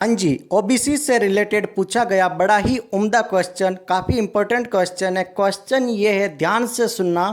हाँ जी, ओबीसी से रिलेटेड पूछा गया बड़ा ही उम्दा क्वेश्चन, काफ़ी इंपॉर्टेंट क्वेश्चन है। क्वेश्चन ये है, ध्यान से सुनना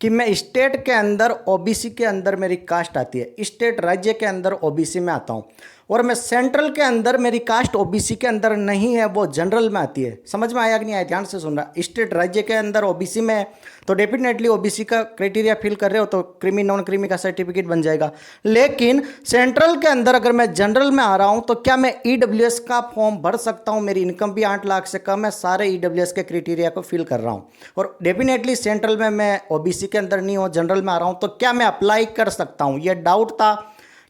कि मैं स्टेट के अंदर ओबीसी के अंदर मेरी कास्ट आती है, स्टेट राज्य के अंदर ओबीसी में आता हूँ, और मैं सेंट्रल के अंदर मेरी कास्ट ओबीसी के अंदर नहीं है, वो जनरल में आती है। समझ में आया कि नहीं आया? ध्यान से सुनना। स्टेट राज्य के अंदर ओबीसी में है तो डेफिनेटली ओबीसी का क्राइटेरिया फिल कर रहे हो तो क्रीमी नॉन क्रीमी का सर्टिफिकेट बन जाएगा। लेकिन सेंट्रल के अंदर अगर मैं जनरल में आ रहा हूं तो क्या मैं ईडब्ल्यूएस का फॉर्म भर सकता हूं? मेरी इनकम भी 8 लाख से कम है, सारे ईडब्ल्यूएस के क्राइटेरिया को फिल कर रहा हूं और डेफिनेटली सेंट्रल में मैं ओबीसी के अंदर नहीं हूं, जनरल में आ रहा हूं, तो क्या मैं अप्लाई कर सकता हूं? यह डाउट था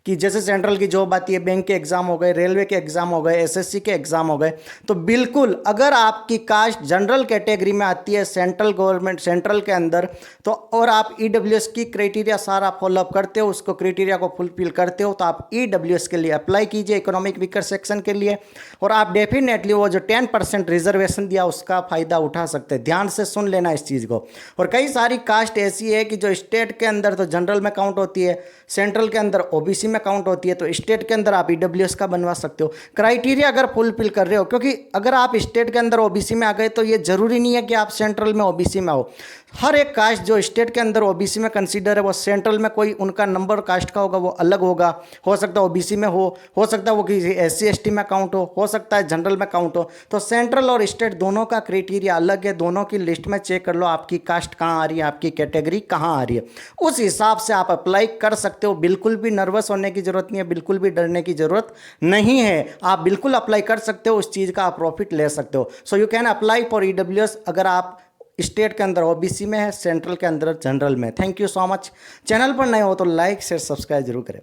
कि जैसे सेंट्रल की जॉब आती है, बैंक के एग्जाम हो गए, रेलवे के एग्जाम हो गए, एसएससी के एग्जाम हो गए, तो बिल्कुल अगर आपकी कास्ट जनरल कैटेगरी में आती है सेंट्रल गवर्नमेंट सेंट्रल के अंदर, तो और आप ईडब्ल्यूएस की क्राइटेरिया सारा फॉलोअप करते हो, उसको क्राइटेरिया को फुलफिल करते हो, तो आप ईडब्ल्यूएस के लिए अप्लाई कीजिए, इकोनॉमिक वीकर सेक्शन के लिए, और आप डेफिनेटली वो जो 10% रिजर्वेशन दिया उसका फायदा उठा सकते हैं। ध्यान से सुन लेना इस चीज़ को। और कई सारी कास्ट ऐसी है कि जो स्टेट के अंदर तो जनरल में काउंट होती है, सेंट्रल के अंदर ओबीसी में काउंट होती है, तो स्टेट के अंदर आप ईडब्ल्यूएस का बनवा सकते हो, क्राइटेरिया अगर फुलफिल कर रहे हो। क्योंकि अगर आप स्टेट के अंदर ओबीसी में आ गए तो ये जरूरी नहीं है कि आप सेंट्रल में ओबीसी में हो। हर एक कास्ट जो स्टेट के अंदर ओबीसी में कंसीडर है, वो सेंट्रल में कोई उनका नंबर कास्ट का होगा वो अलग होगा। हो सकता है ओबीसी में हो सकता है वो किसी एससी एसटी में काउंट हो सकता है जनरल में काउंट हो। तो सेंट्रल और स्टेट दोनों का क्राइटेरिया अलग है, दोनों की लिस्ट में चेक कर लो आपकी कास्ट कहाँ आ रही है, आपकी कैटेगरी कहाँ आ रही है, उस हिसाब से आप अप्लाई कर सकते हो। बिल्कुल भी नर्वस होने की जरूरत नहीं है, बिल्कुल भी डरने की जरूरत नहीं है, आप बिल्कुल अप्लाई कर सकते हो, उस चीज़ का आप प्रॉफिट ले सकते हो। So you can apply for EWS अगर आप स्टेट के अंदर ओबीसी में है, सेंट्रल के अंदर जनरल में। Thank you so much. Channel पर नए हो तो लाइक शेयर सब्सक्राइब जरूर करें।